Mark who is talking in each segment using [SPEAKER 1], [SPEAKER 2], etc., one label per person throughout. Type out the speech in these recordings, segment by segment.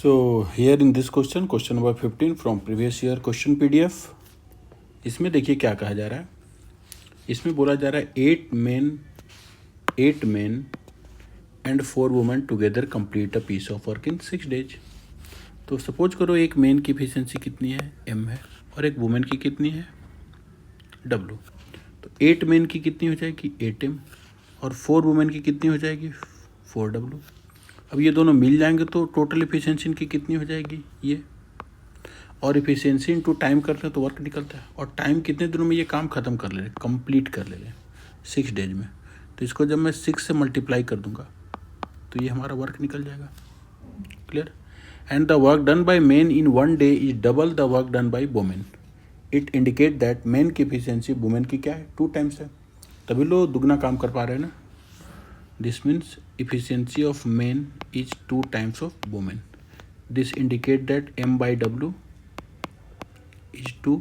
[SPEAKER 1] So here in this question number 15 from previous year question PDF, इसमें देखिए क्या कहा जा रहा है. इसमें बोला जा रहा है 8 men and 4 women together complete a piece of work in 6 days. तो सपोज करो एक मेन की एफिशिएंसी कितनी है, m है, और एक वुमेन की कितनी है, w. तो 8 मेन की कितनी हो जाएगी, 8m, और 4 वुमेन की कितनी हो जाएगी, 4w. अब ये दोनों मिल जाएंगे तो टोटल एफिशिएंसी इनकी कितनी हो जाएगी, ये. और एफिशिएंसी इनटू टाइम करते हैं तो वर्क निकलता है. और टाइम कितने दिनों में ये काम ख़त्म कर ले रहे, कंप्लीट कर ले रहे, 6 डेज में. तो इसको जब मैं 6 से मल्टीप्लाई कर दूंगा तो ये हमारा वर्क निकल जाएगा. Clear. And the work done by main in 1 day is double the work done by women. It indicate that main की एफिशिएंसी वुमेन की क्या है, 2 टाइम्स है. तभी लोग दुगना काम कर पा रहे हैं ना. This means efficiency of men is 2 times of women. This indicate that m by w is 2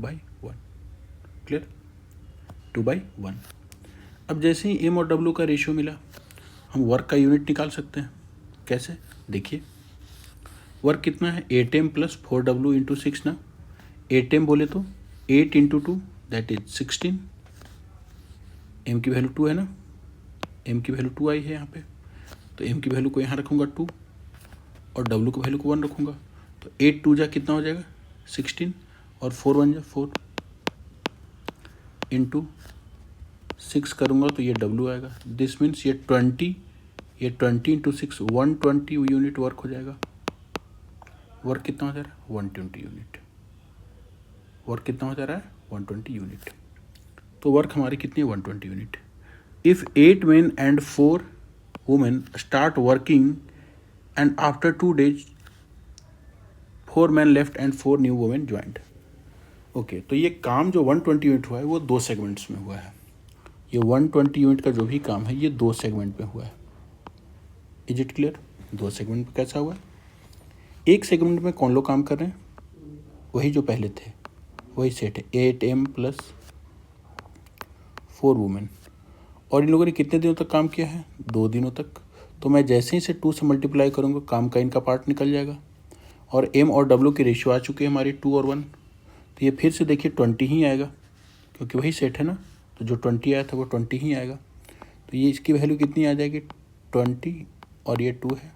[SPEAKER 1] by 1. Clear? 2 by 1. अब जैसे ही m और w का रेशियो मिला, हम वर्क का यूनिट निकाल सकते हैं. कैसे, देखिए. वर्क कितना है, 8m प्लस 4w इंटू 6 ना. 8m बोले तो 8 इंटू 2 दैट इज 16. m की वैल्यू 2 है ना, m की वैल्यू 2 आई है यहाँ पे. तो m की वैल्यू को यहाँ रखूँगा 2 और w की वैल्यू को 1 रखूँगा. तो 8 2 जा कितना हो जाएगा, 16, और 4 1 जा 4 इंटू 6 करूँगा तो ये w आएगा. दिस मीन्स ये 20 इंटू 6 120 यूनिट वर्क हो जाएगा. वर्क कितना हो जा रहा है, 120 यूनिट. वर्क कितना हो जा रहा है, 120 यूनिट. तो वर्क हमारी कितनी है, 120 unit. If 8 men and 4 women start working and after 2 days 4 men left and 4 new women joined. Okay, तो ये काम जो 120 यूनिट हुआ है वो 2 सेगमेंट्स में हुआ है. ये 120 यूनिट का जो भी काम है ये 2 सेगमेंट में हुआ है. Is it clear. 2 सेगमेंट में कैसा हुआ है, एक सेगमेंट में कौन लोग काम कर रहे हैं, वही जो पहले थे, वही सेट है 8m प्लस 4 वुमेन. और इन लोगों ने कितने दिनों तक काम किया है, 2 दिनों तक. तो मैं जैसे ही से 2 से मल्टीप्लाई करूँगा काम का इनका पार्ट निकल जाएगा. और m और w की रेशियो आ चुकी है हमारी 2 और 1. तो ये फिर से देखिए 20 ही आएगा क्योंकि वही सेट है ना. तो जो 20 आया था वो 20 ही आएगा. तो ये इसकी वैल्यू कितनी आ जाएगी, 20, और ये 2 है.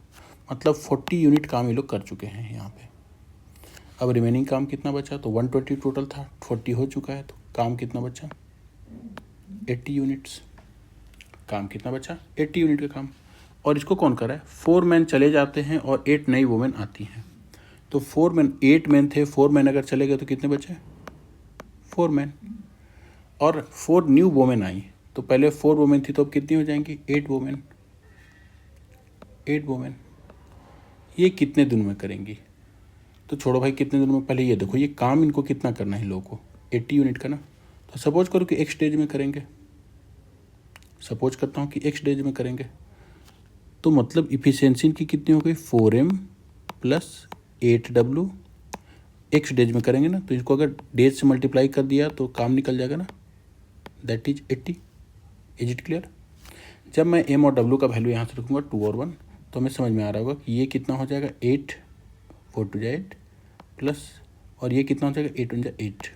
[SPEAKER 1] मतलब 40 यूनिट काम ये लोग कर चुके हैं यहाँ पे. अब रिमेनिंग काम कितना बचा, तो 120 टोटल था, 40 हो चुका है, तो काम कितना बचा, 80 यूनिट्स. काम कितना बचा, 80 यूनिट का काम. और इसको कौन कर रहा है, 4 मैन चले जाते हैं और 8 नई वुमेन आती हैं. तो 8 मैन थे, 4 मैन अगर चले गए तो कितने बचे, 4 मैन. और 4 न्यू वुमेन आई. तो पहले 4 वुमेन थी तो अब कितनी हो जाएंगी, 8 वुमेन. 8 वुमेन ये कितने दिन में करेंगी, तो छोड़ो भाई कितने दिन में, पहले ये देखो ये काम इनको कितना करना है लोगों को, 80 यूनिट का ना. तो सपोज करो कि x डेज में करेंगे. सपोज करता हूँ कि x डेज में करेंगे. तो मतलब इफिशिएंसी इनकी कितनी हो गई, 4m plus 8w. x days में करेंगे ना, तो इसको अगर डेज से मल्टीप्लाई कर दिया तो काम निकल जाएगा ना, that is 80. Is it clear. जब मैं m और w का वैल्यू यहाँ से रखूँगा 2 और 1, तो हमें समझ में आ रहा होगा कि ये कितना हो जाएगा, 8 4 2 8 प्लस, और ये कितना हो जाएगा, 8 1 8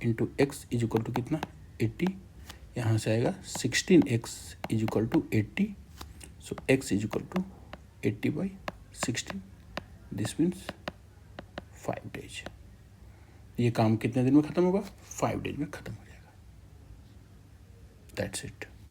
[SPEAKER 1] into x is equal to कितना, 80. यहाँ से आएगा 16x is equal to 80. So x is equal to 80 by 16. This means 5 days. ये काम कितने दिन में ख़त्म होगा, 5 डेज में ख़त्म हो जाएगा. That's it.